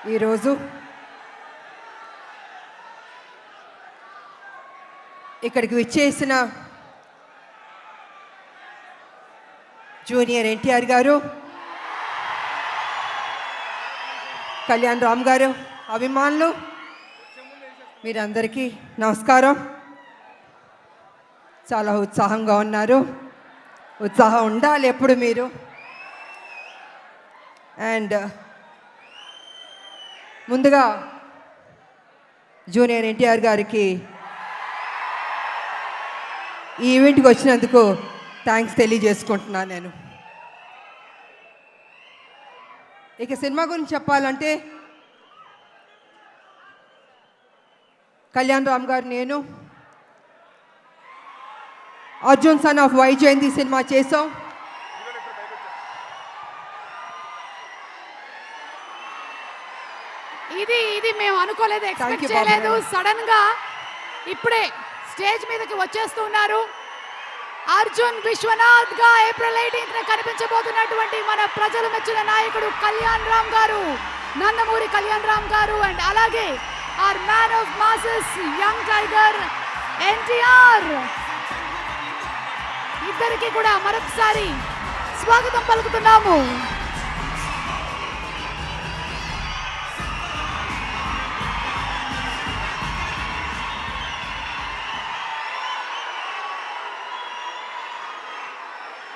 ఈరోజు ఇక్కడికి విచ్చేసిన జూనియర్ ఎన్టీఆర్ గారు, కళ్యాణ్ రామ్ గారు, అభిమానులు మీరందరికీ నమస్కారం. చాలా ఉత్సాహంగా ఉన్నారు. ఉత్సాహం ఉండాలి ఎప్పుడు మీరు. అండ్ ముందుగా జూనియర్ ఎన్టీఆర్ గారికి ఈ ఈవెంట్కి వచ్చినందుకు థ్యాంక్స్ తెలియజేసుకుంటున్నాను నేను. ఇక సినిమా గురించి చెప్పాలంటే కళ్యాణ్ రామ్ గారు, నేను Arjun son of Vyjayanthi cinema చేసాం. ఇది మేము అనుకోలేదు, ఎక్స్పెక్ట్ చేయలేదు. సడన్ గా ఇప్పుడే స్టేజ్ మీదకి వచ్చేస్తున్నారు. అర్జున్ విశ్వనాథ్ గా ఏప్రిల్ 18న కనిపించబోతున్నటువంటి మన ప్రజలు మెచ్చిన నాయకుడు కళ్యాణ్ రామ్ గారు, నందమూరి కళ్యాణ్ రామ్ గారు. అండ్ అలాగే our man of masses young tiger NTR, ఇద్దరికి కూడా మరొకసారి స్వాగతం పలుకుతున్నాము.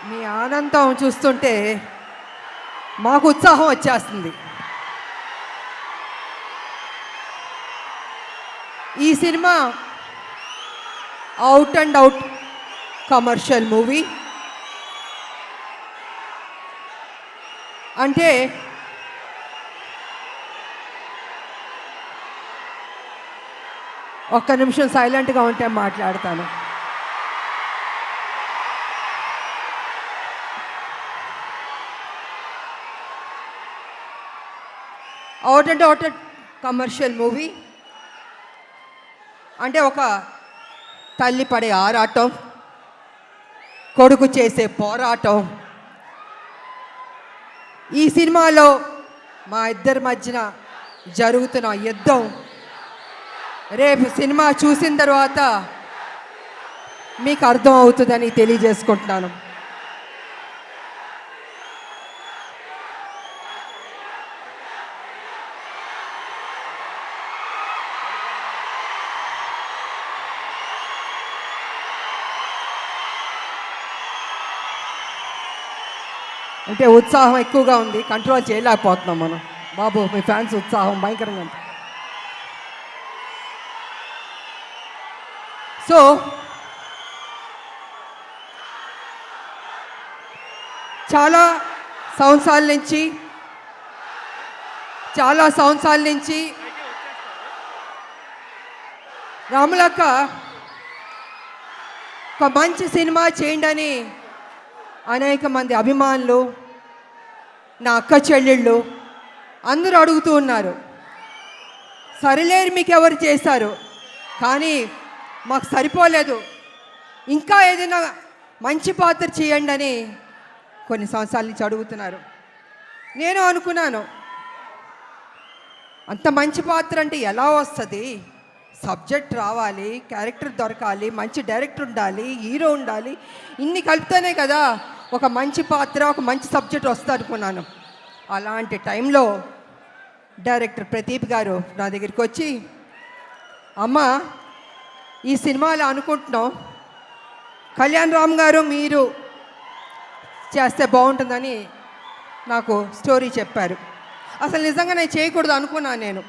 మీ ఆనందం చూస్తుంటే మాకు ఉత్సాహం వచ్చేస్తుంది. ఈ cinema out and out commercial movie. అంటే ఒక్క నిమిషం సైలెంట్గా ఉంటే మాట్లాడతాను. Out and out commercial movie అంటే ఒక తల్లి పడే ఆరాటం, కొడుకు చేసే పోరాటం. ఈ సినిమాలో మా ఇద్దరి మధ్యన జరుగుతున్న యుద్ధం రేపు సినిమా చూసిన తర్వాత మీకు అర్థం అవుతుందని తెలియజేసుకుంటున్నాను. అంటే ఉత్సాహం ఎక్కువగా ఉంది, కంట్రోల్ చేయలేకపోతున్నాం మనం. బాబు, మీ ఫ్యాన్స్ ఉత్సాహం భయంకరంగా ఉంది. సో చాలా సంవత్సరాల నుంచి రాములక్క ఒక మంచి సినిమా చేయండి అని అనేక మంది అభిమానులు, నా అక్క చెల్లెళ్ళు అందరూ అడుగుతూ ఉన్నారు. సరిలేరు మీకు ఎవరు చేశారు, కానీ మాకు సరిపోలేదు, ఇంకా ఏదైనా మంచి పాత్ర చేయండి అని కొన్ని సంవత్సరాల నుంచి అడుగుతున్నారు. నేను అనుకున్నాను, అంత మంచి పాత్ర అంటే ఎలా వస్తుంది? సబ్జెక్ట్ రావాలి, క్యారెక్టర్ దొరకాలి, మంచి డైరెక్టర్ ఉండాలి, హీరో ఉండాలి, ఇన్ని కలిపితేనే కదా ఒక మంచి పాత్ర, ఒక మంచి సబ్జెక్ట్ వస్తుంది అనుకున్నాను. అలాంటి టైంలో డైరెక్టర్ ప్రదీప్ గారు నా దగ్గరికి వచ్చి, అమ్మ ఈ సినిమాలో అనుకుంటున్నాం, కళ్యాణ్ రామ్ గారు మీరు చేస్తే బాగుంటుందని నాకు స్టోరీ చెప్పారు. అసలు నిజంగా నేను చేయకూడదు అనుకున్నాను. నేను